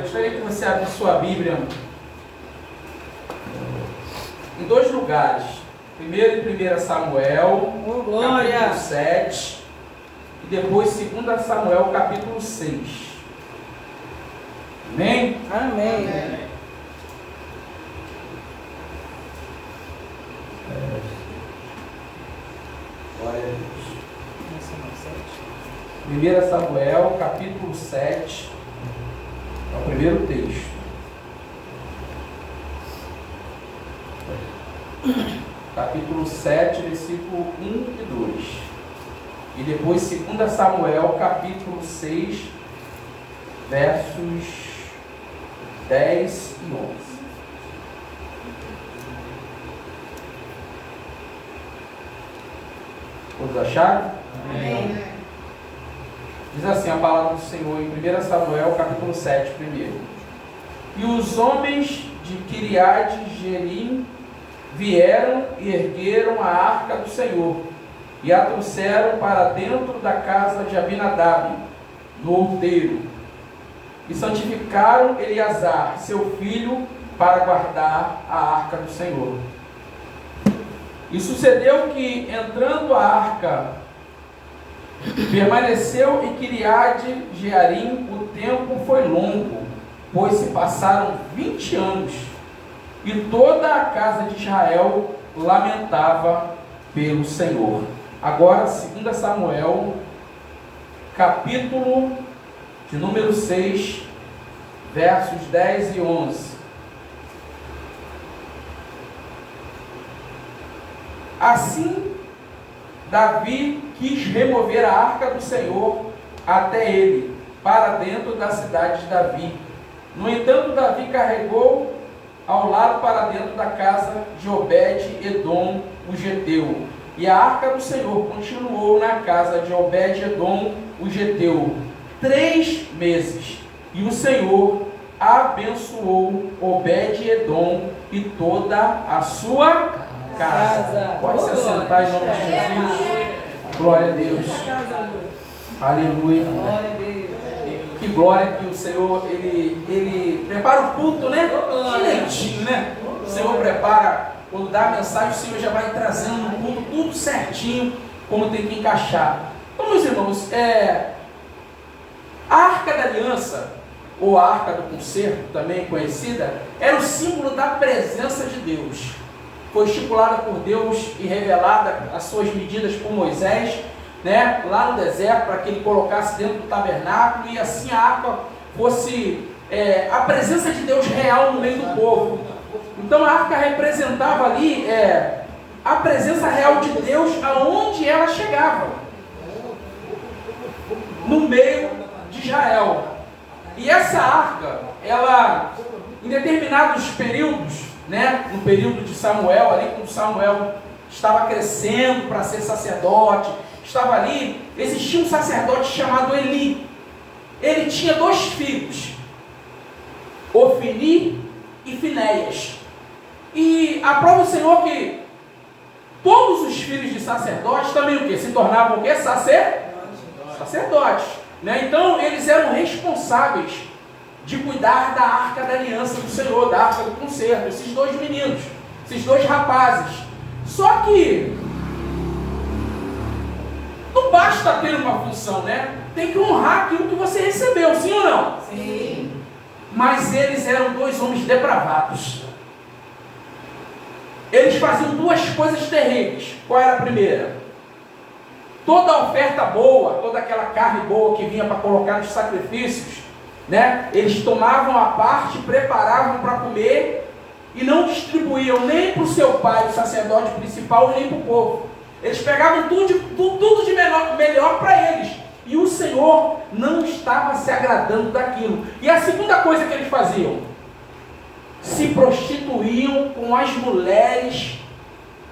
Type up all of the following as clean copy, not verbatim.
Gostaria que você abrisse sua Bíblia em dois lugares. Primeiro em 1 Samuel, capítulo 7, e depois 2 Samuel, capítulo 6. Amém? Amém. Glória a Deus. 1 Samuel, capítulo 7, é o primeiro texto. Capítulo 7, versículo 1 e 2. E depois 2 Samuel, capítulo 6, versos 10 e 11. Todos acharam? Amém. Diz assim a palavra do Senhor em 1 Samuel, capítulo 7, primeiro. E os homens de Kiriat-Jearim vieram e ergueram a arca do Senhor, e a trouxeram para dentro da casa de Abinadab, no outeiro, e santificaram Eleazar, seu filho, para guardar a arca do Senhor. E sucedeu que, entrando a arca, permaneceu em Kiriat-Jearim, o tempo foi longo, pois se passaram 20 anos, e toda a casa de Israel lamentava pelo Senhor. Agora, 2 Samuel, capítulo de número 6, versos 10 e 11. Assim, Davi quis remover a arca do Senhor até ele, para dentro da cidade de Davi. No entanto, Davi carregou ao lado para dentro da casa de Obed-Edom, o geteu. E a arca do Senhor continuou na casa de Obed-Edom, o geteu, 3 meses. E o Senhor abençoou Obed-Edom e toda a sua casa. Pode se assentar em nome de Jesus. Glória a Deus. Aleluia. Que glória que o Senhor, ele prepara o culto, né? Direitinho, né? O Senhor prepara, quando dá a mensagem, o Senhor já vai trazendo no culto tudo certinho, como tem que encaixar. Então, meus irmãos, a Arca da Aliança, ou a Arca do Concerto, também conhecida, era o símbolo da presença de Deus. Foi estipulada por Deus e revelada as suas medidas por Moisés, né, lá no deserto, para que ele colocasse dentro do tabernáculo, e assim a arca fosse a presença de Deus real no meio do povo. Então a arca representava ali a presença real de Deus aonde ela chegava, no meio de Israel. E essa arca, ela, em determinados períodos, né, no período de Samuel, ali quando Samuel estava crescendo para ser sacerdote, estava ali, existia um sacerdote chamado Eli. Ele tinha 2 filhos, Ofni e Finéias. E aprova o Senhor que todos os filhos de sacerdotes também o quê? Se tornavam o quê? Sacerdotes. Né? Então eles eram responsáveis de cuidar da arca da aliança do Senhor, da arca do concerto, esses 2 meninos, esses 2 rapazes. Só que não basta ter uma função, né? Tem que honrar aquilo que você recebeu, sim ou não? Sim. Mas eles eram 2 homens depravados. Eles faziam 2 coisas terríveis. Qual era a primeira? Toda a oferta boa, toda aquela carne boa que vinha para colocar nos sacrifícios, né? Eles tomavam a parte, preparavam para comer e não distribuíam nem para o seu pai, o sacerdote principal, nem para o povo. Eles pegavam tudo de melhor para eles. E o Senhor não estava se agradando daquilo. E a segunda coisa que eles faziam: se prostituíam com as mulheres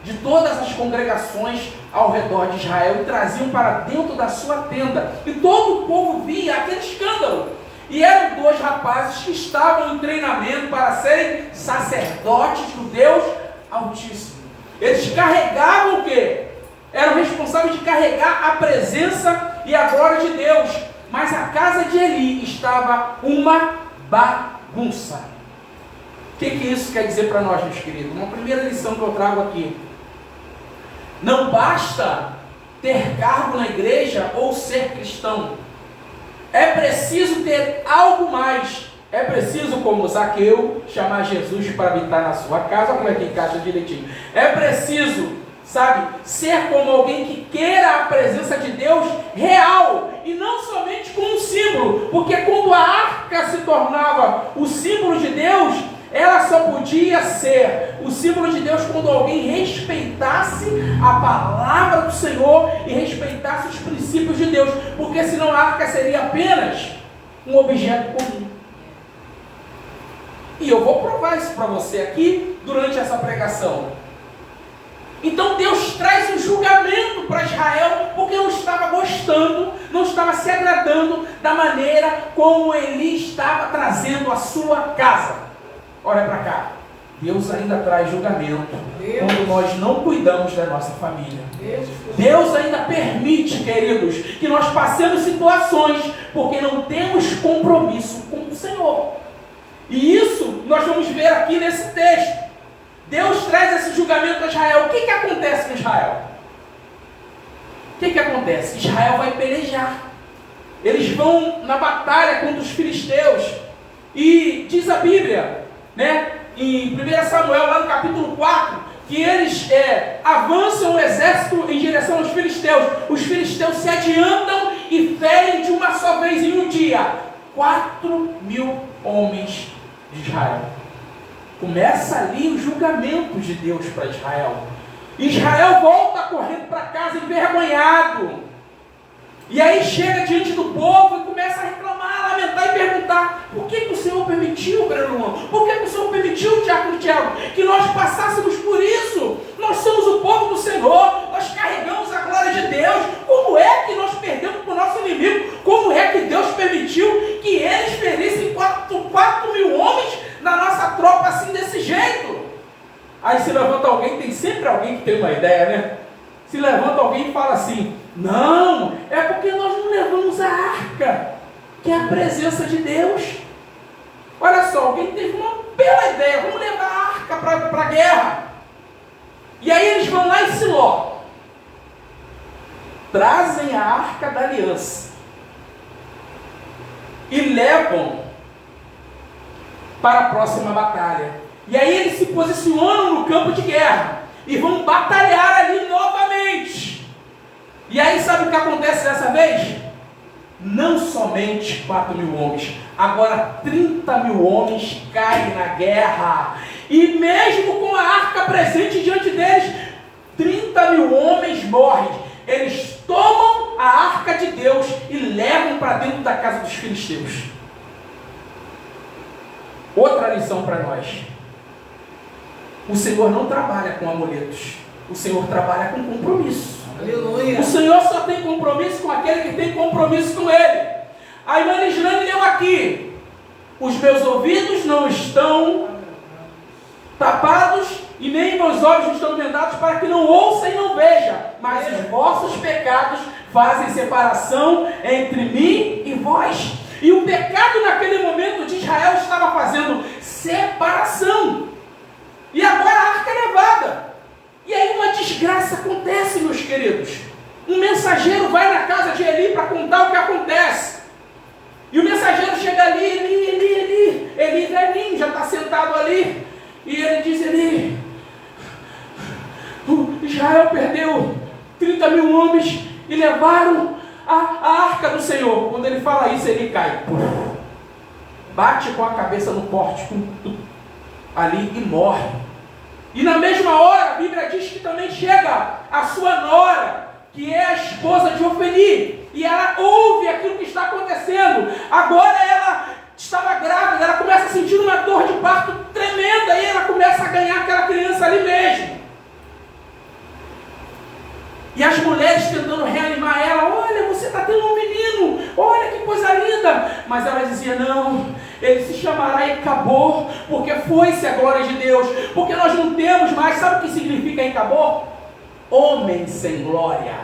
de todas as congregações ao redor de Israel e traziam para dentro da sua tenda. E todo o povo via aquele escândalo. E eram 2 rapazes que estavam em treinamento para serem sacerdotes do Deus Altíssimo. Eles carregavam o quê? Eram responsáveis de carregar a presença e a glória de Deus. mas a casa de Eli estava uma bagunça. O que isso quer dizer para nós, meus queridos? Uma primeira lição que eu trago aqui: não basta ter cargo na igreja ou ser cristão. É preciso ter algo mais. É preciso, como Zaqueu, chamar Jesus para habitar na sua casa. Como é que encaixa direitinho? É preciso, sabe, ser como alguém que queira a presença de Deus real, e não somente como um símbolo, porque quando a arca se tornava o símbolo de Deus, ela só podia ser o símbolo de Deus quando alguém respeitasse a palavra do Senhor e respeitasse os princípios de Deus, porque senão a arca seria apenas um objeto comum. E eu vou provar isso para você aqui durante essa pregação. Então Deus traz um julgamento para Israel, porque não estava gostando, não estava se agradando da maneira como Eli estava trazendo a sua casa. Olha para cá, Deus ainda traz julgamento quando nós não cuidamos da nossa família. Deus ainda permite, queridos, que nós passemos situações porque não temos compromisso com o Senhor. E isso nós vamos ver aqui nesse texto. Deus traz esse julgamento a Israel. O que acontece com Israel? O que acontece? Israel vai pelejar. Eles vão na batalha contra os filisteus. E diz a Bíblia, né, em 1 Samuel, lá no capítulo 4, que eles avançam o exército em direção aos filisteus. Os filisteus se adiantam e ferem de uma só vez em um dia 4.000 homens de Israel. Começa ali o julgamento de Deus para Israel. Israel volta correndo para casa envergonhado. E aí chega diante do povo e começa a reclamar, lamentar e perguntar: por que o Senhor permitiu, Breno? Por que o Senhor permitiu, Diácono Tiago, que nós passássemos por isso? Nós somos o povo do Senhor, nós carregamos a glória de Deus. Como é que nós perdemos para o nosso inimigo? Como é que Deus permitiu que eles ferissem 4.000 homens na nossa tropa assim, desse jeito? Aí se levanta alguém, tem sempre alguém que tem uma ideia, né? Se levanta alguém e fala assim: não, é porque nós não levamos a arca, que é a presença de Deus. Olha só, alguém teve uma bela ideia: vamos levar a arca para a guerra. E aí eles vão lá em Siló, trazem a arca da aliança e levam para a próxima batalha. E aí eles se posicionam no campo de guerra e vão batalhar ali novamente. E aí sabe o que acontece dessa vez? Não somente 4.000 homens, agora 30.000 homens caem na guerra. E mesmo com a arca presente diante deles, 30.000 homens morrem. Eles tomam a arca de Deus e levam para dentro da casa dos filisteus. Outra lição para nós: o Senhor não trabalha com amuletos, o Senhor trabalha com compromisso. Aleluia. O Senhor só tem compromisso com aquele que tem compromisso com Ele. A irmã Lislane leu aqui: os meus ouvidos não estão tapados e nem meus olhos não estão vendados, para que não ouça e não veja, mas os vossos pecados fazem separação entre mim e vós. E o pecado naquele momento de Israel estava fazendo separação. E agora a arca é levada. E aí uma desgraça acontece, meus queridos. Um mensageiro vai na casa de Eli para contar o que acontece. E o mensageiro chega ali: Eli velhinho, já está sentado ali. E ele diz: Eli, Israel perdeu 30.000 homens e levaram a arca do Senhor. Quando ele fala isso, ele cai, bate com a cabeça no pórtico ali e morre. E na mesma hora, a Bíblia diz que também chega a sua nora, que é a esposa de Ofeli, e ela ouve aquilo que está acontecendo. Agora ela estava grávida, ela começa a sentir uma dor de parto tremenda, e ela começa a ganhar aquela criança ali mesmo. E as mulheres tentando reanimar ela: olha, você está tendo um menino, olha que coisa linda. Mas ela dizia: não, ele se chamará Icabô, porque foi-se a glória de Deus, porque nós não temos mais. Sabe o que significa Icabô? Homem sem glória,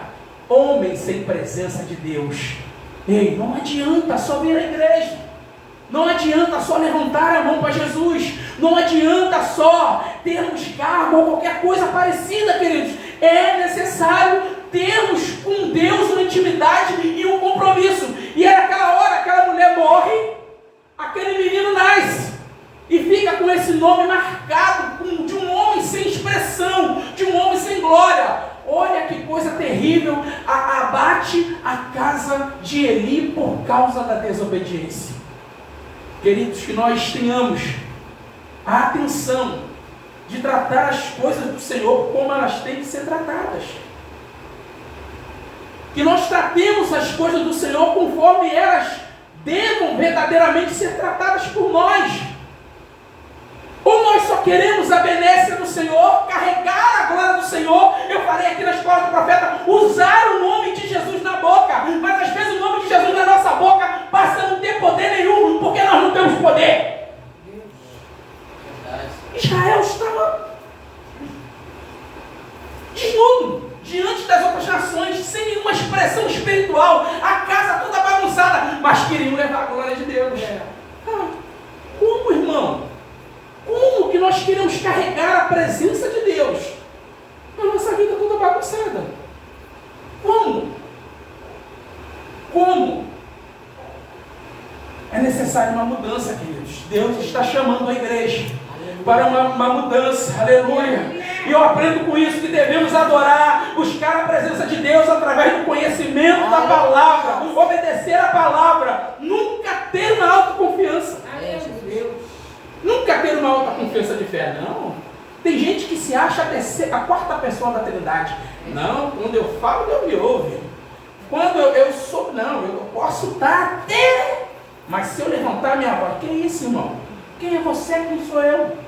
homem sem presença de Deus. Ei, não adianta só vir à igreja. Não adianta só levantar a mão para Jesus. Não adianta só termos cargo ou qualquer coisa parecida, queridos. É necessário termos com Deus uma intimidade e um compromisso. E é naquela hora, aquela mulher morre, aquele menino nasce. E fica com esse nome marcado de um homem sem expressão, de um homem sem glória. Olha que coisa terrível, abate a casa de Eli por causa da desobediência. Queridos, que nós tenhamos a atenção de tratar as coisas do Senhor como elas têm que ser tratadas. Que nós tratemos as coisas do Senhor conforme elas devam verdadeiramente ser tratadas por nós. Ou nós só queremos a benécia do Senhor, carregar a glória do Senhor. Eu falei aqui na escola do profeta, usar o nome de Jesus na boca. Mas às vezes o nome de Jesus na nossa boca passa a não ter poder nenhum, porque nós não temos poder. Israel estava desnudo diante das outras nações, sem nenhuma expressão espiritual, a casa toda bagunçada, mas queriam levar a glória de Deus. Como, irmão? Como que nós queremos carregar a presença de Deus na nossa vida toda bagunçada? Como? Como? É necessária uma mudança, queridos. Deus está chamando a igreja para uma mudança, aleluia. E eu aprendo com isso que devemos adorar, buscar a presença de Deus através do conhecimento da palavra, obedecer a palavra, nunca ter uma autoconfiança. Nunca ter uma alta confiança de fé, não. Tem gente que se acha a quarta pessoa da Trindade. Não, quando eu falo, Deus me ouve. Quando eu sou, não, eu posso estar até. Mas se eu levantar minha voz, que é isso, irmão? Quem é você? Quem sou eu?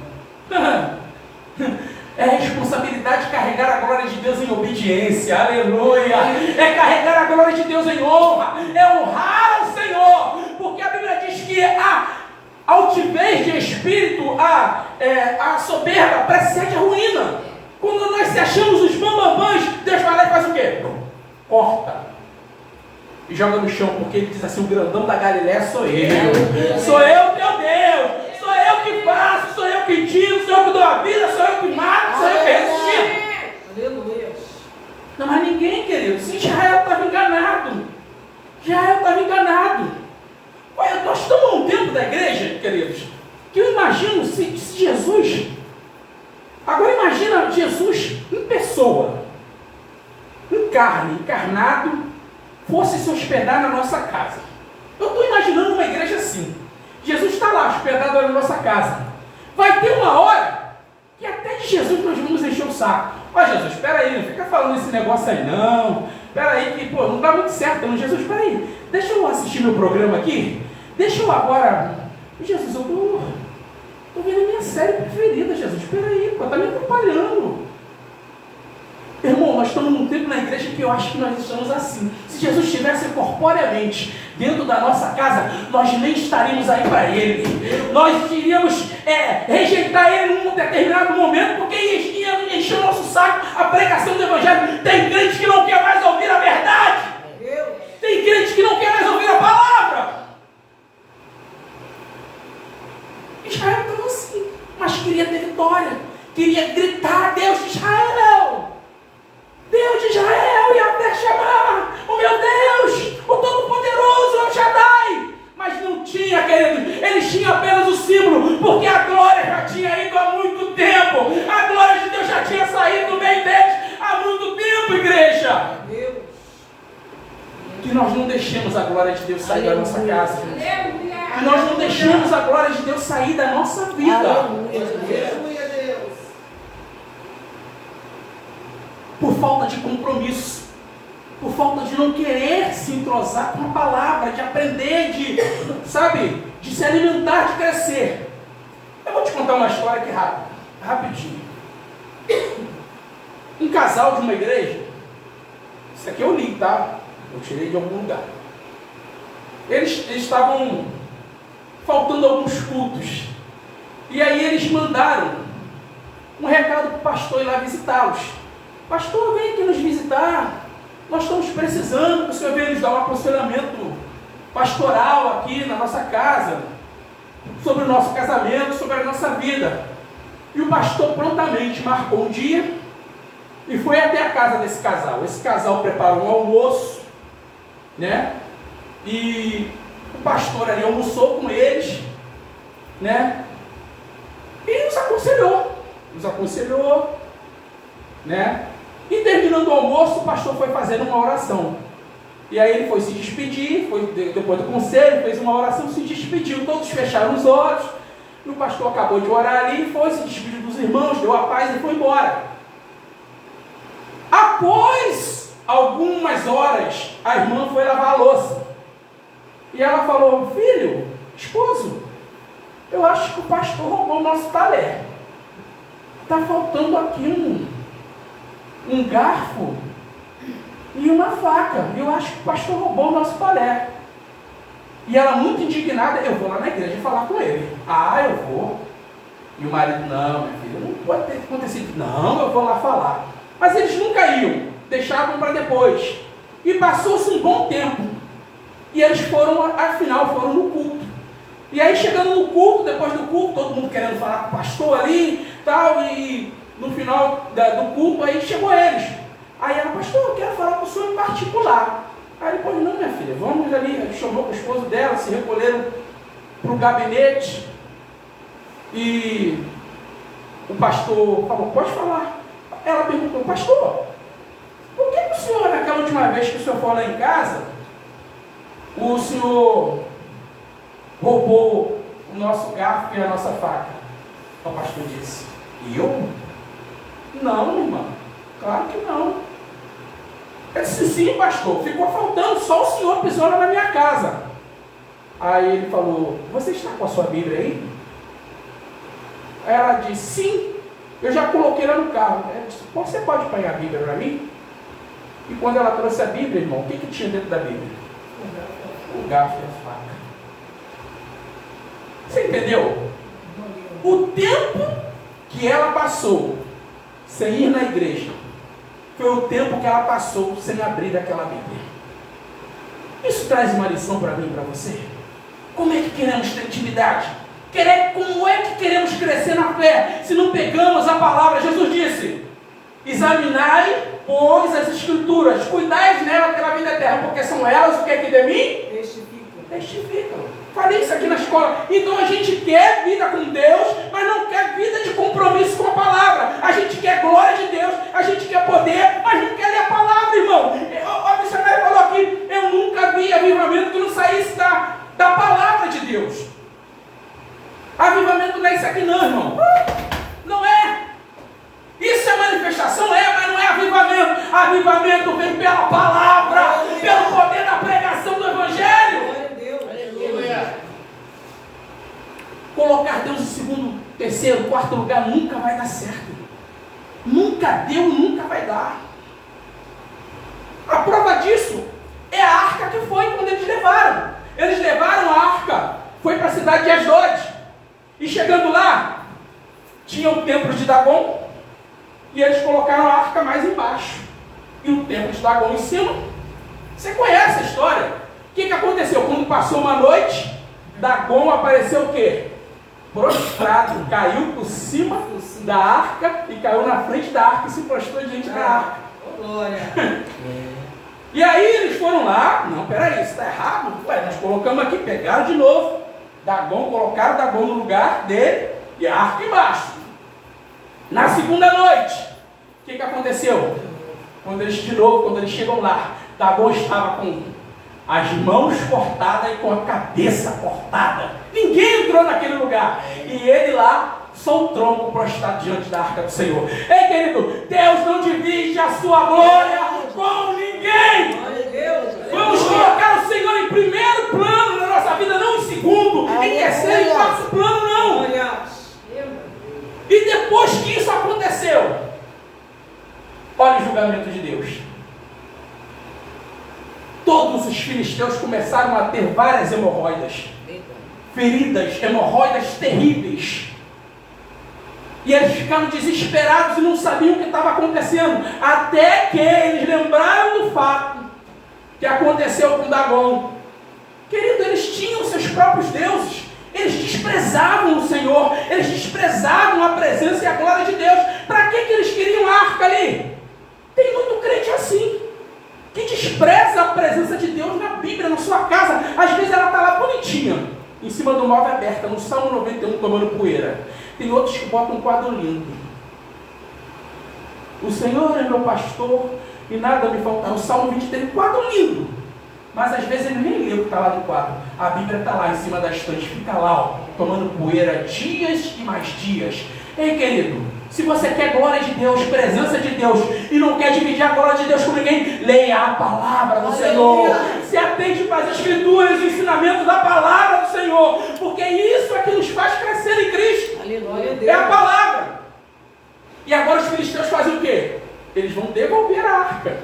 É a responsabilidade de carregar a glória de Deus em obediência, aleluia. É carregar a glória de Deus em honra, é honrar o Senhor, porque a Bíblia diz que a altivez de espírito, a soberba precede a ruína. Quando nós se achamos os bambambãs, Deus vai lá e faz o quê? Corta e joga no chão, porque ele diz assim: o grandão da Galileia sou eu. Sou eu, teu Deus. Sou eu que faço, sou eu que tiro, sou eu que dou a vida, sou eu que mato, sou eu que ressuscito. Aleluia. Não, mas ninguém, querido. Se Israel estava enganado. Israel estava enganado. Olha, nós estamos num tempo da igreja, queridos, que eu imagino se Jesus, agora imagina Jesus em pessoa, em carne, encarnado, fosse se hospedar na nossa casa. Eu estou imaginando uma igreja assim. Jesus está lá hospedado na nossa casa. Vai ter uma hora que até de Jesus nós vamos encher o saco. Ó, Jesus, espera aí, não fica falando esse negócio aí não. Espera aí que, não dá muito certo não. Jesus, espera aí, deixa eu assistir meu programa aqui. Deixa eu agora... Jesus, eu tô vendo a minha série preferida, Jesus. Espera aí, está me atrapalhando. Irmão, nós estamos num tempo na igreja que eu acho que nós estamos assim. Se Jesus estivesse corporeamente dentro da nossa casa, nós nem estaríamos aí para Ele. Nós iríamos rejeitar Ele num determinado momento, porque ia encher o nosso saco a pregação do Evangelho. Tem crente que não quer mais ouvir a verdade. Tem crente que não quer mais ouvir a palavra. Israel estava assim, mas queria ter vitória. Queria gritar: Deus de Israel! Deus de Israel, Yahvé Shammah, o meu Deus, o Todo-Poderoso, El Shaddai. Mas não tinha, queridos, eles tinham apenas o símbolo, porque a glória já tinha ido há muito tempo. A glória de Deus já tinha saído do meio deles há muito tempo, igreja. Que nós não deixemos a glória de Deus sair da nossa casa. Que nós não deixemos a glória de Deus sair da nossa vida. Por falta de compromisso, por falta de não querer se entrosar com a palavra, de aprender, de se alimentar, de crescer. Eu vou te contar uma história aqui rapidinho. Um casal de uma igreja, isso aqui eu li, tá? Eu tirei de algum lugar. Eles estavam faltando alguns cultos. E aí eles mandaram um recado para o pastor ir lá visitá-los. Pastor, vem aqui nos visitar. Nós estamos precisando que o Senhor venha nos dar um aconselhamento pastoral aqui na nossa casa, sobre o nosso casamento, sobre a nossa vida. E o pastor prontamente marcou um dia e foi até a casa desse casal. Esse casal preparou um almoço, né? E o pastor ali almoçou com eles, né? E nos aconselhou, né? E terminando o almoço, o pastor foi fazer uma oração. E aí ele foi se despedir, depois do conselho, fez uma oração, se despediu, todos fecharam os olhos. E o pastor acabou de orar ali, foi se despedir dos irmãos, deu a paz e foi embora. Após algumas horas, a irmã foi lavar a louça. E ela falou: filho, esposo, eu acho que o pastor roubou o nosso talher. Está faltando aqui um garfo e uma faca. Eu acho que o pastor roubou o nosso talher. E ela, muito indignada: eu vou lá na igreja falar com ele. Ah, eu vou. E o marido: não, minha filha, não pode ter acontecido. Não, eu vou lá falar. Mas eles nunca iam, deixavam para depois. E passou-se um bom tempo. E eles afinal foram no culto. E aí, chegando no culto, depois do culto, todo mundo querendo falar com o pastor ali, tal, e no final do culto, aí chegou eles. Aí ela: pastor, eu quero falar com o senhor em particular. Aí ele: pois não, minha filha, vamos ali. Ele chamou o esposo dela, se recolheram para o gabinete. E o pastor falou: pode falar. Ela perguntou: pastor, por que o senhor, naquela última vez que o senhor foi lá em casa, o senhor roubou o nosso garfo e a nossa faca? O pastor disse: eu? Não, irmã, claro que não. Eu disse: sim, pastor, ficou faltando, só o senhor pisou na minha casa. Aí ele falou: você está com a sua Bíblia aí? Aí ela disse: sim, eu já coloquei lá no carro. Ela disse: você pode pegar a Bíblia para mim? E quando ela trouxe a Bíblia, irmão, o que tinha dentro da Bíblia? O garfo e a faca. Você entendeu? O tempo que ela passou sem ir na igreja foi o tempo que ela passou sem abrir aquela Bíblia. Isso traz uma lição para mim e para você. Como é que queremos ter intimidade? Como é que queremos crescer na fé se não pegamos a palavra? Jesus disse: examinai, pois, as Escrituras, cuidai nela pela vida eterna, porque são elas o que é que de mim? Testificam. Falei isso aqui na escola. Então a gente quer vida com Deus, mas não quer vida de compromisso com a palavra. A gente quer glória de Deus, a gente quer poder, mas não quer ler a palavra, irmão. A missionária falou aqui: eu nunca vi avivamento que não saísse da palavra de Deus. Avivamento não é isso aqui não, irmão. Não é. Isso é manifestação, mas não é avivamento. Avivamento vem pela palavra, pelo poder da pregação do Evangelho. Colocar Deus em segundo, terceiro, quarto lugar nunca vai dar certo. Nunca deu, nunca vai dar. A prova disso é a arca que foi quando eles levaram. Eles levaram a arca, foi para a cidade de Asdod. E chegando lá, tinha o templo de Dagon, e eles colocaram a arca mais embaixo, e o templo de Dagon em cima. Você conhece a história? O que aconteceu? Quando passou uma noite, Dagon apareceu o quê? Prostrado, caiu por cima da arca, e caiu na frente da arca, e se prostrou diante da arca. Glória. E aí eles foram lá: não, peraí, isso está errado. Ué, nós colocamos aqui, pegaram de novo Dagon, colocaram Dagon no lugar dele e a arca embaixo. Na segunda noite, o que aconteceu? Quando eles chegam lá, Dagon estava com as mãos cortadas e com a cabeça cortada. Ninguém entrou naquele lugar. E ele lá, só o tronco prostrado diante da arca do Senhor. Ei, querido, Deus não divide a sua glória com ninguém. Vamos colocar o Senhor em primeiro plano na nossa vida, não em segundo, em terceiro e quarto plano, não. E depois que isso aconteceu, olha o julgamento de Deus. Todos os filisteus começaram a ter várias hemorroidas, feridas, hemorroidas terríveis. E eles ficaram desesperados e não sabiam o que estava acontecendo, até que eles lembraram do fato que aconteceu com Dagon. Querido, próprios deuses. Eles desprezavam o Senhor, eles desprezavam a presença e a glória de Deus. Para que eles queriam a arca ali? Tem muito crente assim, que despreza a presença de Deus na Bíblia, na sua casa. Às vezes ela está lá bonitinha, em cima do móvel aberta, no Salmo 91, tomando poeira. Tem outros que botam um quadro lindo. O Senhor é meu pastor e nada me falta. No Salmo 23, um quadro lindo. Mas às vezes ele nem lê o que está lá no quadro. A Bíblia está lá em cima da estante, fica lá, ó, tomando poeira dias e mais dias. Ei, querido, se você quer glória de Deus, presença de Deus, e não quer dividir a glória de Deus com ninguém, leia a palavra do Senhor. Se atente para as escrituras, os ensinamentos da palavra do Senhor, porque isso é que nos faz crescer em Cristo. Aleluia. É a palavra. E agora os filisteus fazem o quê? Eles vão devolver a arca.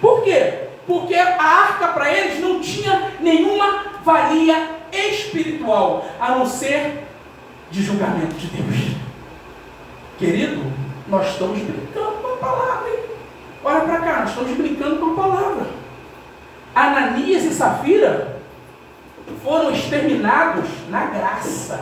Por quê? Porque a arca para eles não tinha nenhuma valia espiritual, a não ser de julgamento de Deus. Querido, nós estamos brincando com a palavra, hein? Olha para cá, nós estamos brincando com a palavra. Ananias e Safira foram exterminados na graça.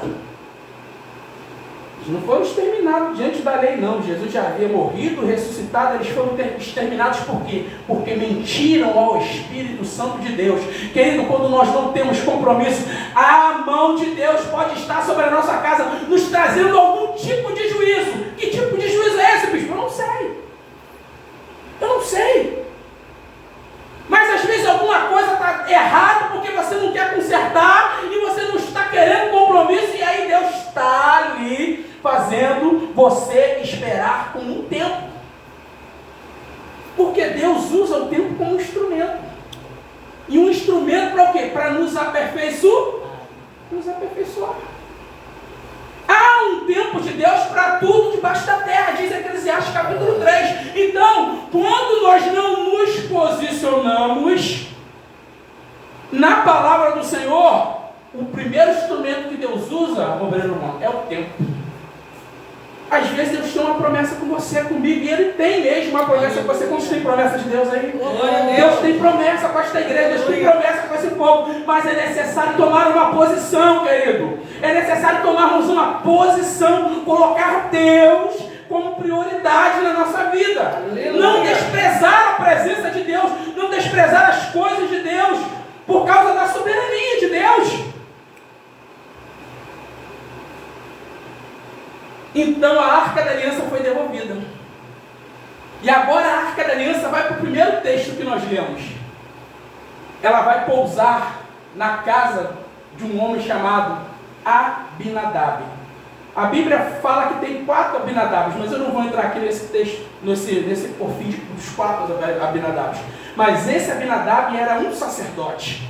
Eles não foram exterminados diante da lei, não. Jesus já havia morrido, ressuscitado. Eles foram exterminados por quê? Porque mentiram ao Espírito Santo de Deus. Querido, quando nós não temos compromisso, a mão de Deus pode estar sobre a nossa casa, nos trazendo algum tipo de juízo. Que tipo de juízo é esse, bispo? Eu não sei. Eu não sei. Mas às vezes alguma coisa está errada porque você não quer consertar e você não está querendo compromisso, e aí Deus está ali fazendo você esperar com um tempo. Porque Deus usa o tempo como instrumento. E um instrumento para o quê? Para nos aperfeiçoar. Nos aperfeiçoar. Há um tempo de Deus para tudo debaixo da terra, diz Eclesiastes capítulo 3. Então, quando nós não nos posicionamos na palavra do Senhor, o primeiro instrumento que Deus usa, obreiro humano, é o tempo. Às vezes Deus tem uma promessa com você, comigo, e Ele tem mesmo uma promessa com você. Quantos tem promessa de Deus aí? Deus tem promessa com esta igreja, Deus tem promessa com esse povo, mas é necessário tomar uma posição, querido. É necessário tomarmos uma posição, colocar Deus como prioridade na nossa vida. Aleluia. Não desprezar a presença de Deus, não desprezar as coisas de Deus, por causa da soberania de Deus. Então a Arca da Aliança foi devolvida. E agora a Arca da Aliança vai para o primeiro texto que nós lemos. Ela vai pousar na casa de um homem chamado Abinadab. A Bíblia fala que tem 4 Abinadabs, mas eu não vou entrar aqui nesse texto, nesse porfim dos 4 Abinadabs. Mas esse Abinadab era um sacerdote,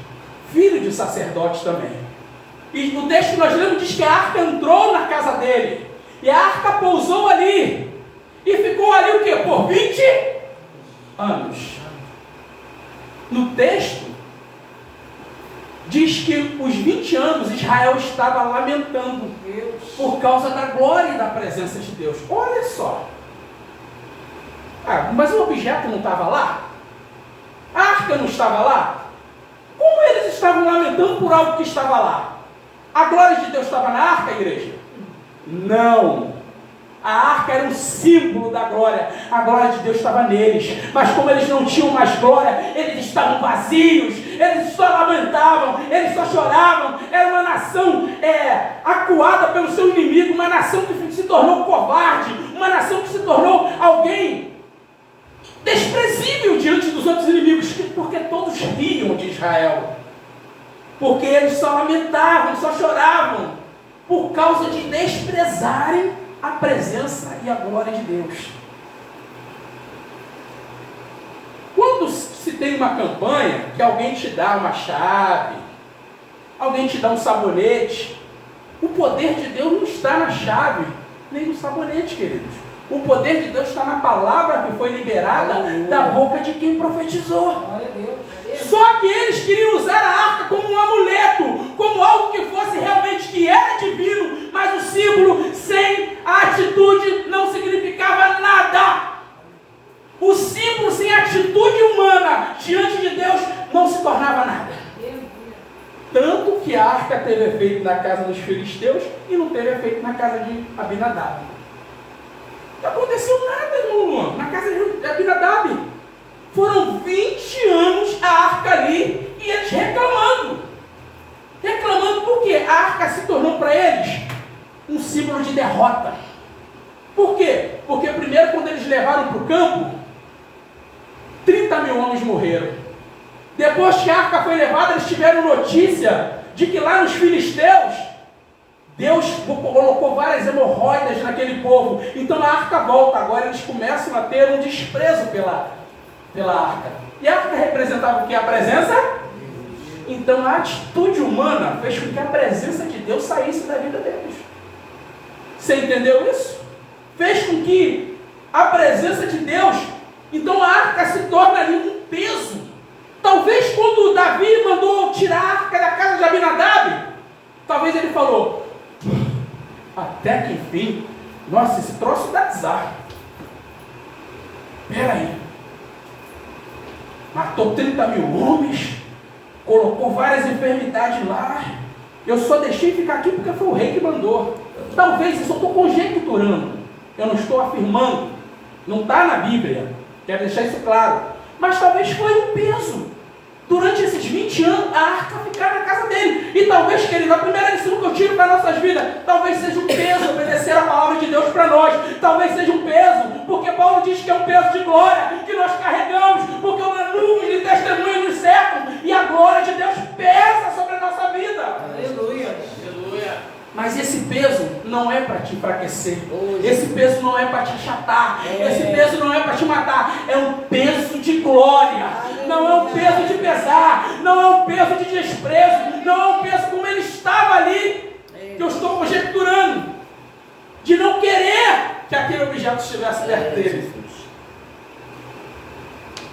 filho de sacerdote também. E no texto que nós lemos diz que a arca entrou na casa dele. E a arca pousou ali. E ficou ali o quê? Por 20 anos. No texto, diz que os 20 anos Israel estava lamentando por causa da glória e da presença de Deus. Olha só. Mas o objeto não estava lá? A arca não estava lá? Como eles estavam lamentando por algo que estava lá? A glória de Deus estava na arca, igreja? Não. A arca era um símbolo da glória. A glória de Deus estava neles. Mas como eles não tinham mais glória, eles estavam vazios. Eles só lamentavam, eles só choravam. Era uma nação acuada pelo seu inimigo. Uma nação que se tornou covarde. Uma nação que se tornou alguém desprezível diante dos outros inimigos. Porque todos riam de Israel. Porque eles só lamentavam, só choravam. Por causa de desprezarem a presença e a glória de Deus. Quando se tem uma campanha que alguém te dá uma chave, alguém te dá um sabonete, o poder de Deus não está na chave, nem no sabonete, queridos. O poder de Deus está na palavra que foi liberada da boca de quem profetizou. Só que eles queriam usar a arca como um amuleto, como algo que fosse realmente, que era divino, mas o símbolo sem a atitude não significava nada. O símbolo sem atitude humana diante de Deus não se tornava nada. Tanto que teve efeito na casa dos filisteus e não teve efeito na casa de Abinadab. Não aconteceu nada, irmão Luan, na casa de Abinadab. Foram 20 anos a arca ali e eles reclamando. Reclamando por quê? A arca se tornou para eles um símbolo de derrota. Por quê? Porque primeiro, quando eles levaram para o campo, 30 mil homens morreram. Depois que a arca foi levada, eles tiveram notícia de que lá nos filisteus, Deus colocou várias hemorroidas naquele povo. Então a arca volta. Agora eles começam a ter um desprezo pela arca. E a arca representava o que? A presença? Então a atitude humana fez com que a presença de Deus saísse da vida deles. Você entendeu isso? Fez com que a presença de Deus, então a arca se torna ali um peso. Talvez quando Davi mandou tirar a arca da casa de Abinadab, talvez ele falou, até que enfim, nossa, esse troço dá azar. Peraí, matou 30 mil homens, colocou várias enfermidades lá, eu só deixei ficar aqui porque foi o rei que mandou. Talvez, isso eu estou conjecturando, eu não estou afirmando, não está na Bíblia, quero deixar isso claro, mas talvez foi um peso. Durante esses 20 anos, a arca ficar na casa dele. E talvez, querido, a primeira lição que eu tiro para nossas vidas, talvez seja um peso obedecer a palavra de Deus para nós. Talvez seja um peso, porque Paulo diz que é um peso de glória que nós carregamos, porque uma nuvem de testemunhos nos cercam e a glória de Deus pesa sobre a nossa vida. Aleluia. Aleluia. Mas esse peso não é para te enfraquecer. Esse peso não é para te achatar. Esse peso não é para te matar. É um peso de glória. Não é um peso de pesar. Não é um peso de desprezo. Não é um peso como ele estava ali, que eu estou conjecturando, de não querer que aquele objeto estivesse perto dele.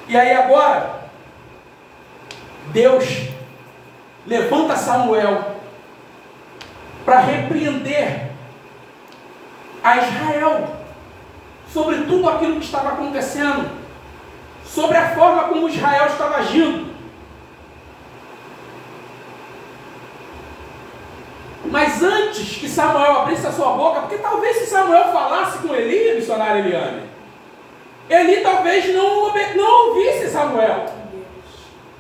E aí agora, Deus levanta Samuel para repreender a Israel sobre tudo aquilo que estava acontecendo, sobre a forma como Israel estava agindo. Mas antes que Samuel abrisse a sua boca, porque talvez se Samuel falasse com Eli, missionária Eliane, Eli talvez não ouvisse Samuel,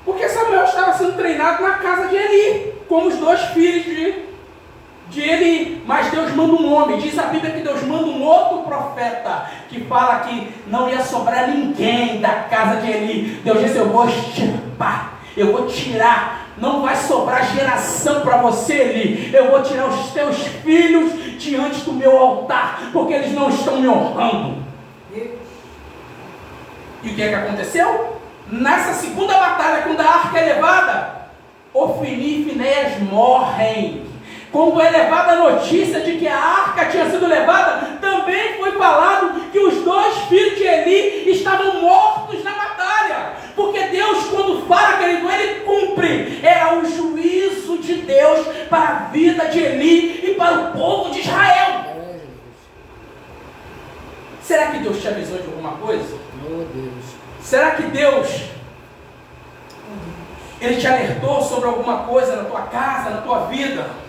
porque Samuel estava sendo treinado na casa de Eli, como os dois filhos de Eli. Mas Deus manda um homem, diz a Bíblia que Deus manda um outro profeta, que fala que não ia sobrar ninguém da casa de Eli. Deus disse, eu vou extirpar, eu vou tirar, não vai sobrar geração para você, Eli. Eu vou tirar os teus filhos diante do meu altar, porque eles não estão me honrando. E o que é que aconteceu? Nessa segunda batalha, quando a arca é levada, Ofni e Finéias morrem. Quando é levada a notícia de que a arca tinha sido levada, também foi falado que os dois filhos de Eli estavam mortos na batalha. Porque Deus, quando fala, querido, Ele cumpre. Era o juízo de Deus para a vida de Eli e para o povo de Israel. Será que Deus te avisou de alguma coisa? Meu Deus. Será que Deus, Ele te alertou sobre alguma coisa na tua casa, na tua vida?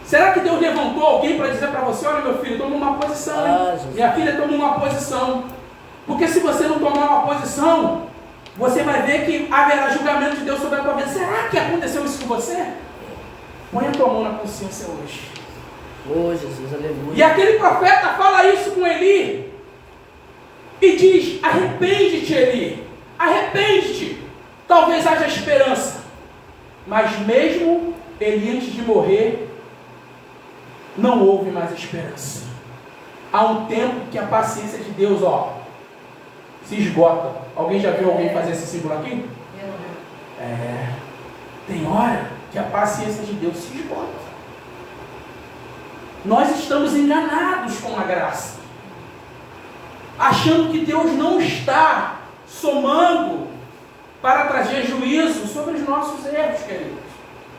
Será que Deus levantou alguém para dizer para você, olha meu filho, toma uma posição, hein? Minha filha, toma uma posição. Porque se você não tomar uma posição, você vai ver que haverá julgamento de Deus sobre a tua vida. Será que aconteceu isso com você? Põe a tua mão na consciência hoje. Oh Jesus, aleluia. E aquele profeta fala isso com Eli. E diz, arrepende-te, Eli. Arrepende-te. Talvez haja esperança. Mas mesmo Eli, antes de morrer, não houve mais esperança. Há um tempo que a paciência de Deus, se esgota. Alguém já viu alguém fazer esse símbolo aqui? Tem hora que a paciência de Deus se esgota. Nós estamos enganados com a graça, achando que Deus não está somando para trazer juízo sobre os nossos erros, queridos.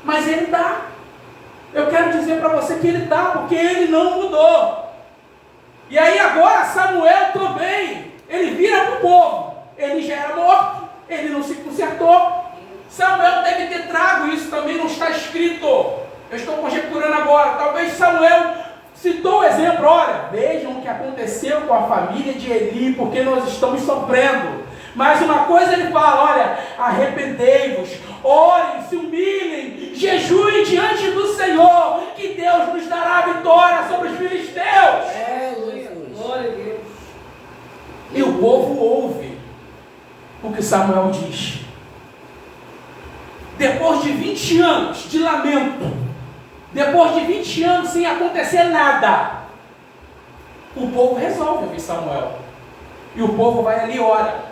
Mas Ele dá. Eu quero dizer para você que Ele dá, porque Ele não mudou. E aí agora Samuel também, ele vira para o povo. Ele já era morto, ele não se consertou. Samuel deve ter trago isso, também não está escrito. Eu estou conjecturando agora. Talvez Samuel citou o exemplo. Olha, vejam o que aconteceu com a família de Eli, porque nós estamos sofrendo. Mas uma coisa ele fala, olha, arrependei-vos, orem, se humilhem, jejuem diante do Senhor, que Deus nos dará a vitória sobre os filisteus. Glória a Deus. E o povo ouve o que Samuel diz. Depois de 20 anos de lamento, depois de 20 anos sem acontecer nada, o povo resolve ouvir Samuel. E o povo vai ali e ora,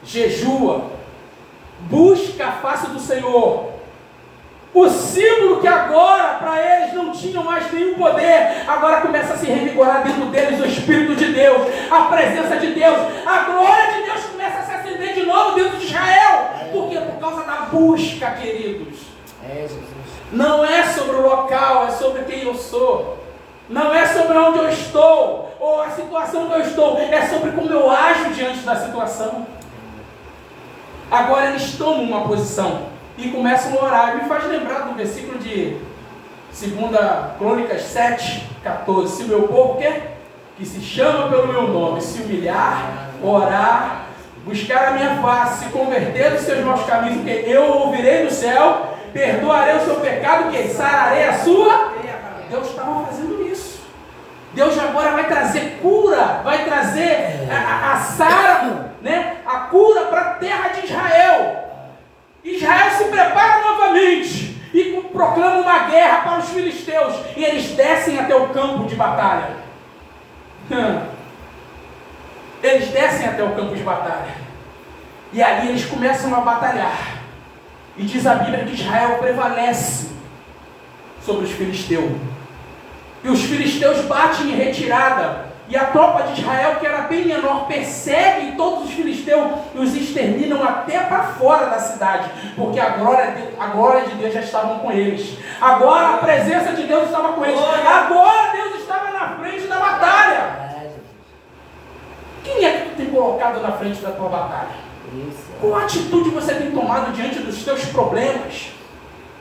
jejua, busca a face do Senhor. O símbolo que agora para eles não tinham mais nenhum poder, agora começa a se revigorar dentro deles o Espírito de Deus, a presença de Deus, a glória de Deus começa a se acender de novo dentro de Israel. Por quê? Por causa da busca, queridos. Jesus. Não é sobre o local, é sobre quem eu sou. Não é sobre onde eu estou, ou a situação que eu estou, é sobre como eu ajo diante da situação. Agora eles tomam uma posição e começam a orar. Me faz lembrar do versículo de 2 Crônicas 7, 14. Se o meu povo que se chama pelo meu nome, se humilhar, orar, buscar a minha face, se converter dos seus maus caminhos, que eu ouvirei do céu, perdoarei o seu pecado, que sararei a sua. Deus estava fazendo isso. Deus agora vai trazer cura, vai trazer a Sara, né? A cura para a terra de Israel. Israel se prepara novamente e proclama uma guerra para os filisteus, e eles descem até o campo de batalha. Eles descem até o campo de batalha, e ali eles começam a batalhar, e diz a Bíblia que Israel prevalece sobre os filisteus, e os filisteus batem em retirada. E a tropa de Israel, que era bem menor, persegue todos os filisteus e os exterminam até para fora da cidade, porque a glória de Deus já estava com eles. Agora a presença de Deus estava com eles. Agora Deus estava na frente da batalha. Quem é que tu tem colocado na frente da tua batalha? Qual atitude você tem tomado diante dos teus problemas?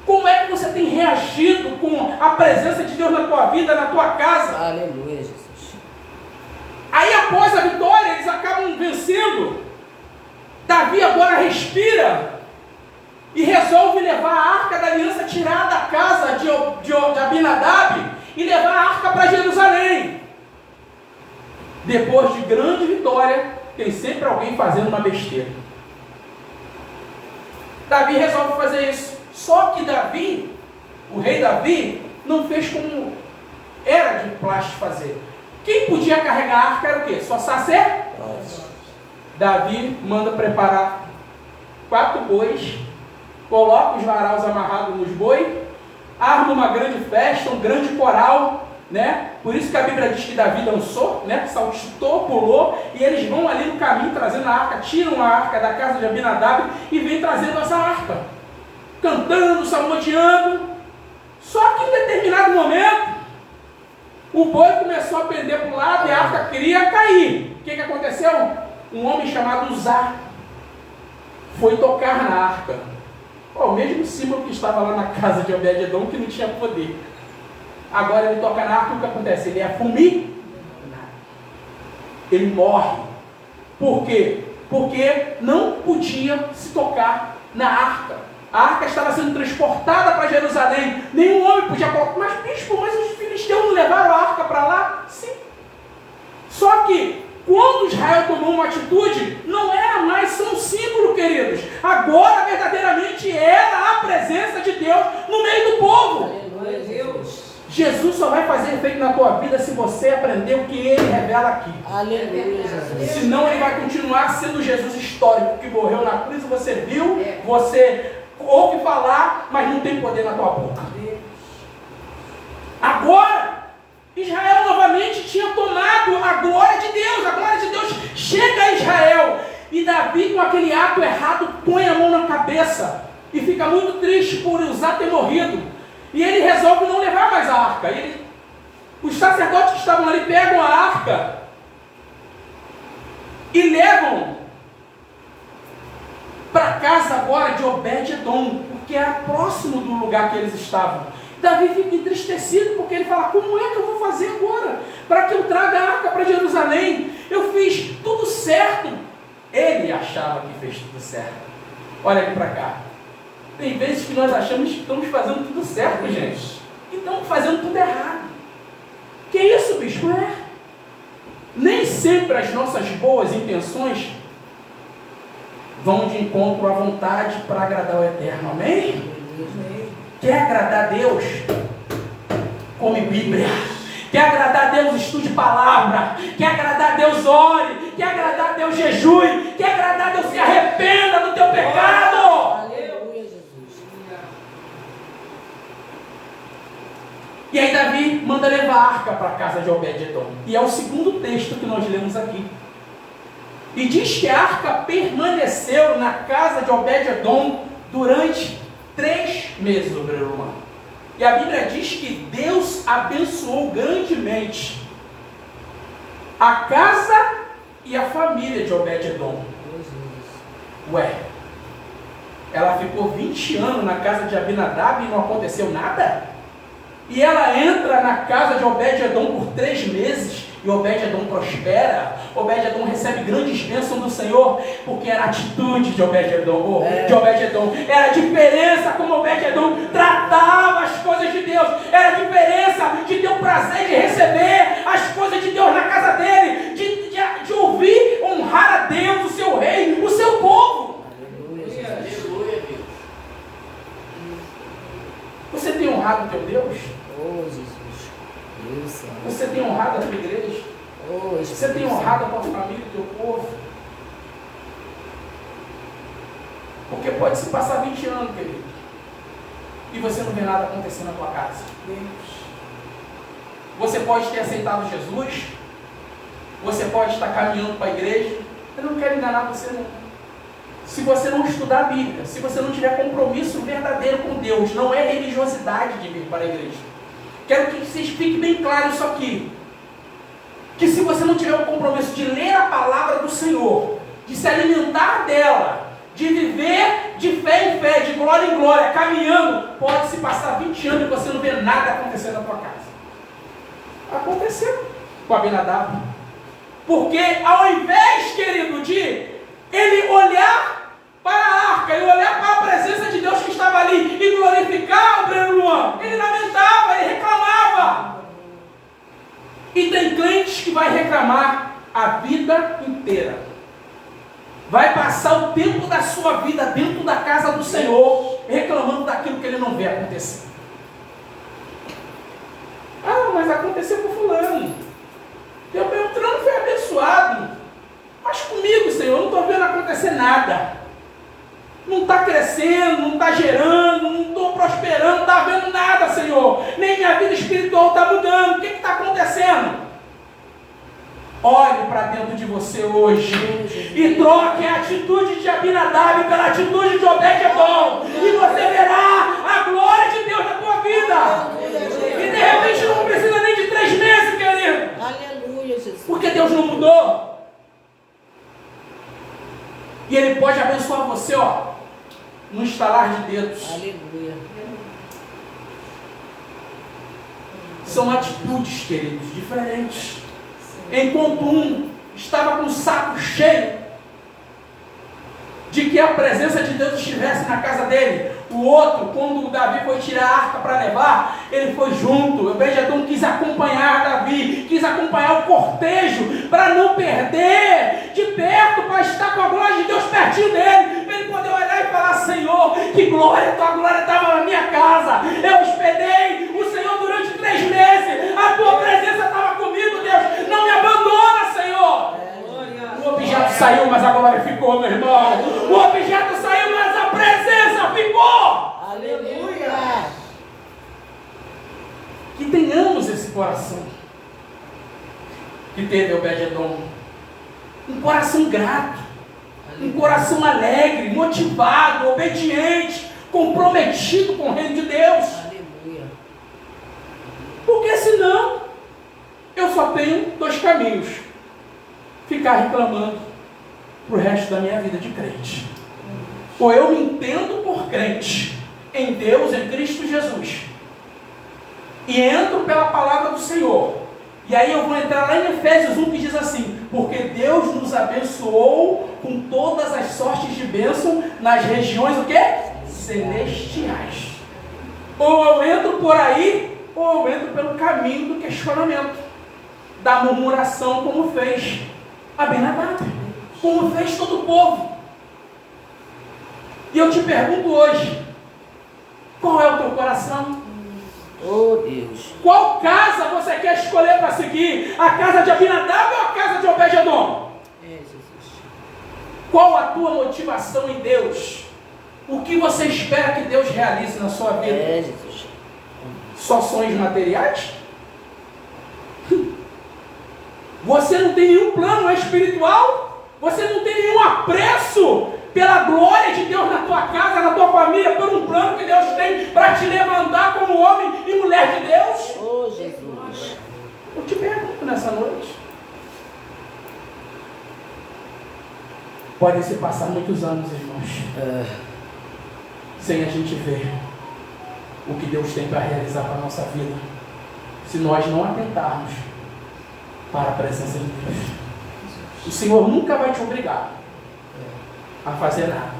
Como é que você tem reagido com a presença de Deus na tua vida, na tua casa? Aleluia, Jesus. Aí após a vitória, eles acabam vencendo. Davi agora respira e resolve levar a arca da aliança, tirar da casa de Abinadab e levar a arca para Jerusalém. Depois de grande vitória, tem sempre alguém fazendo uma besteira. Davi resolve fazer isso. Só que Davi, o rei Davi, não fez como era de plástico fazer. Quem podia carregar a arca era o quê? Só sacerdote. Davi manda preparar 4 bois, coloca os varaus amarrados nos bois, arma uma grande festa, um grande coral, né? Por isso que a Bíblia diz que Davi dançou, né? Saltitou, pulou, e eles vão ali no caminho trazendo a arca, tiram a arca da casa de Abinadab e vem trazendo essa arca, cantando, salmodiando. Só que em determinado momento, o boi começou a pender para o lado e a arca queria cair. O que aconteceu? Um homem chamado Uzá foi tocar na arca. O mesmo símbolo que estava lá na casa de Obed-edom, que não tinha poder. Agora ele toca na arca e o que acontece? Ele é fulminado. Ele morre. Por quê? Porque não podia se tocar na arca. A arca estava sendo transportada para Jerusalém. Nenhum homem podia colocar. Mas bispo, mas os filisteus não levaram a arca para lá? Sim. Só que quando Israel tomou uma atitude, não era mais só um símbolo, queridos. Agora verdadeiramente era a presença de Deus no meio do povo. Aleluia, Deus. Jesus só vai fazer efeito na tua vida se você aprender o que Ele revela aqui. Aleluia, Jesus. Senão Ele vai continuar sendo Jesus histórico, que morreu na cruz, você viu, você ouve falar, mas não tem poder na tua boca. Agora, Israel novamente tinha tomado a glória de Deus. A glória de Deus chega a Israel. E Davi, com aquele ato errado, põe a mão na cabeça e fica muito triste por Uzá ter morrido. E ele resolve não levar mais a arca. Os sacerdotes que estavam ali pegam a arca e levam para a casa agora de Obed-edom, porque era próximo do lugar que eles estavam. Davi fica entristecido, porque ele fala: como é que eu vou fazer agora para que eu traga a arca para Jerusalém? Eu fiz tudo certo. Ele achava que fez tudo certo. Olha aqui para cá. Tem vezes que nós achamos que estamos fazendo tudo certo, gente, e estamos fazendo tudo errado. Que isso, bispo? Nem sempre as nossas boas intenções vão de encontro à vontade para agradar o Eterno. Amém? Quer agradar a Deus? Come Bíblia. Quer agradar a Deus? Estude palavra. Quer agradar a Deus? Ore. Quer agradar a Deus? Jejue. Quer agradar a Deus? Se arrependa do teu pecado. Aleluia, Jesus. E aí Davi manda levar a arca para a casa de Obed-edom. E é o segundo texto que nós lemos aqui. E diz que a arca permaneceu na casa de Obed-edom durante 3 meses, obreiro humano. E a Bíblia diz que Deus abençoou grandemente a casa e a família de Obed-edom. Ué, ela ficou 20 anos na casa de Abinadab e não aconteceu nada? E ela entra na casa de Obed-edom por 3 meses, e Obed-edom prospera. Obed-edom recebe grandes bênçãos do Senhor, porque era a atitude de Obed-edom, era a diferença como Obed-edom tratava as coisas de Deus, era a diferença de ter o prazer de receber as coisas de Deus na casa dele, de ouvir, honrar a Deus, o seu rei, o seu povo. Aleluia, Deus. Você tem honrado o teu Deus? Oh, Jesus. Deus, Senhor. Você tem honrado a tua igreja? Oh, Você tem honrado a tua família, o teu povo? Porque pode se passar 20 anos, querido, e você não vê nada acontecer na tua casa. Você pode ter aceitado Jesus, você pode estar caminhando para a igreja. Eu não quero enganar você, não. Se você não estudar a Bíblia, se você não tiver compromisso verdadeiro com Deus, não é religiosidade de vir para a igreja. Quero que vocês fiquem bem claro isso aqui. Que se você não tiver o compromisso de ler a palavra do Senhor, de se alimentar dela, de viver de fé em fé, de glória em glória, caminhando, pode se passar 20 anos e você não vê nada acontecer na tua casa. Aconteceu com Abinadab. Porque ao invés, querido, de ele olhar para a arca e olhar para a presença de Deus que estava ali e glorificar o Breno Luan, ele lamentava, ele reclamava. E tem crentes que vai reclamar a vida inteira. Vai passar o tempo da sua vida dentro da casa do Senhor, reclamando daquilo que ele não vê acontecer. Ah, mas aconteceu com fulano. Teu Beltrano foi abençoado. Mas comigo, Senhor, eu não estou vendo acontecer nada. Não está crescendo, não está gerando, não estou prosperando, não está vendo nada, Senhor. Nem minha vida espiritual está mudando. O que está acontecendo? Olhe para dentro de você hoje e troque a atitude de Abinadab pela atitude de Obed-edom. E você verá a glória de Deus na tua vida. E de repente não precisa nem de 3 meses, querido. Aleluia, Jesus. Porque Deus não mudou. E Ele pode abençoar você, no estalar de dedos. Aleluia. São atitudes, queridos, diferentes. Enquanto um estava com o saco cheio de que a presença de Deus estivesse na casa dele, o outro, quando o Davi foi tirar a arca para levar, ele foi junto. O Obed-edom quis acompanhar Davi, quis acompanhar o cortejo, para não perder de perto, para estar com a glória de Deus pertinho dele, para ele poder olhar e falar: Senhor, que glória, tua glória estava na minha casa, eu hospedei o Senhor durante 3 meses, a tua presença estava comigo, Deus, não me abandona, Senhor. O objeto saiu, mas a glória ficou, meu irmão. O objeto saiu, mas a presença ficou. Aleluia. Que tenhamos esse coração que teve Obed-edom. Um coração grato, um coração alegre, motivado, obediente, comprometido com o reino de Deus. Aleluia. Porque senão eu só tenho 2 caminhos: ficar reclamando pro resto da minha vida de crente. ou eu me entendo por crente em Deus, em Cristo Jesus, e entro pela palavra do Senhor, e aí eu vou entrar lá em Efésios 1 que diz assim: porque Deus nos abençoou com todas as sortes de bênção nas regiões o quê? Celestiais. Ou eu entro por aí, ou eu entro pelo caminho do questionamento, da murmuração, como fez Abinadab, como fez todo o povo. E eu te pergunto hoje, qual é o teu coração? Oh Deus. Qual casa você quer escolher para seguir? A casa de Abinadab ou a casa de Obed-Edom? Jesus. Qual a tua motivação em Deus? O que você espera que Deus realize na sua vida? Jesus. Só sonhos materiais? Você não tem nenhum plano espiritual? Você não tem nenhum apreço pela glória de Deus na tua casa, na tua família, por um plano que Deus tem para te levantar como homem e mulher de Deus? Oh Jesus. Eu te pergunto nessa noite. Podem se passar muitos anos, irmãos, sem a gente ver o que Deus tem para realizar para a nossa vida, se nós não atentarmos para a presença de Deus. O Senhor nunca vai te obrigar a fazer nada.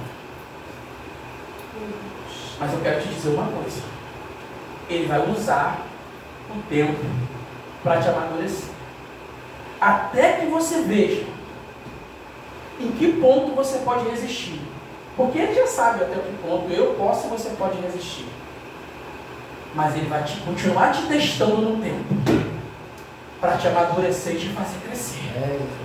Mas eu quero te dizer uma coisa: Ele vai usar o tempo para te amadurecer, até que você veja em que ponto você pode resistir. Porque Ele já sabe até que ponto eu posso e você pode resistir. Mas Ele vai continuar te testando no tempo, para te amadurecer e te fazer crescer.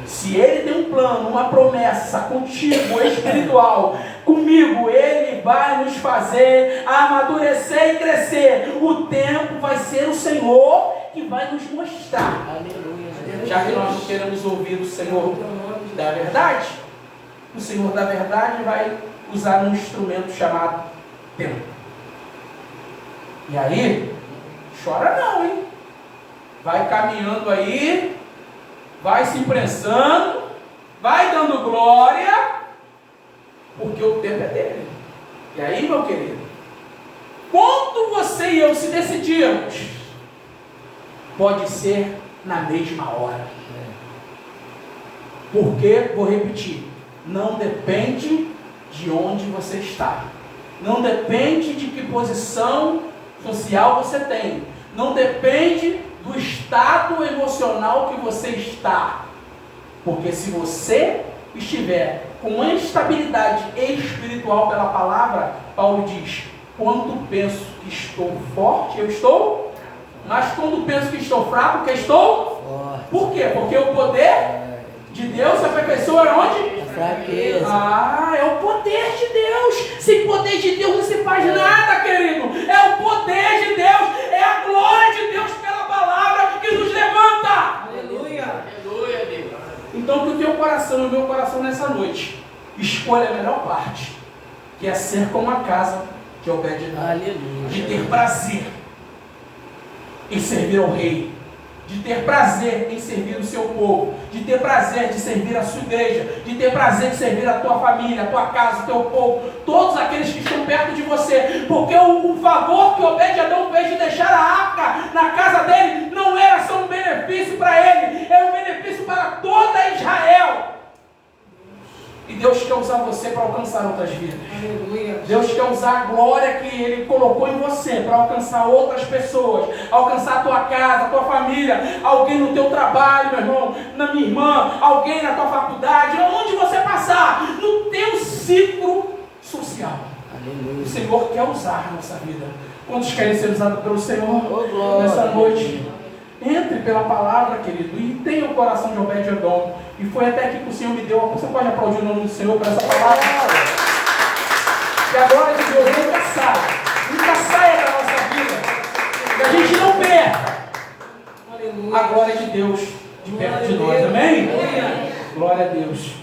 Se Ele tem um plano, uma promessa contigo, espiritual, comigo, Ele vai nos fazer amadurecer e crescer. O tempo vai ser o Senhor que vai nos mostrar. Aleluia. Já que nós não queremos ouvir o Senhor da verdade, o Senhor da verdade vai usar um instrumento chamado tempo. E aí, chora não, hein? Vai caminhando aí, vai se imprensando, vai dando glória, porque o tempo é dele. E aí, meu querido, quando você e eu se decidirmos, pode ser na mesma hora. Porque, vou repetir, não depende de onde você está, não depende de que posição social você tem, não depende do estado emocional que você está. Porque se você estiver com instabilidade espiritual pela palavra, Paulo diz: quando penso que estou forte, eu estou, mas quando penso que estou fraco, que estou forte. Por quê? Porque o poder de Deus se aperfeiçoa onde? Fraqueza. É o poder de Deus. Sem poder de Deus não se faz nada, querido. É o poder de Deus, é a glória de Deus pela palavra que nos levanta. Aleluia. Aleluia, Deus. Então que o teu coração e o meu coração nessa noite escolha a melhor parte, que é ser como a casa de Obed-Edom. Aleluia. De ter prazer em servir ao rei, de ter prazer em servir o seu povo, de ter prazer de servir a sua igreja, de ter prazer de servir a tua família, a tua casa, o teu povo, todos aqueles que estão perto de você, porque o favor que Obed-Edom fez de deixar a arca na casa dele não era só um benefício para ele, era um benefício para toda Israel. E Deus quer usar você para alcançar outras vidas. Aleluia. Deus quer usar a glória que Ele colocou em você para alcançar outras pessoas, alcançar a tua casa, a tua família, alguém no teu trabalho, meu irmão, na minha irmã, alguém na tua faculdade, onde você passar, no teu ciclo social. Aleluia. O Senhor quer usar a nossa vida. Quantos querem ser usados pelo Senhor nessa noite? Entre pela palavra, querido, e tenha o coração de Obed-Edom. E foi até aqui que o Senhor me deu. Você pode aplaudir o nome do Senhor por essa palavra? E a glória de Deus nunca saia da nossa vida. Que a gente não perca a glória de Deus de perto de nós. Amém? Glória a Deus.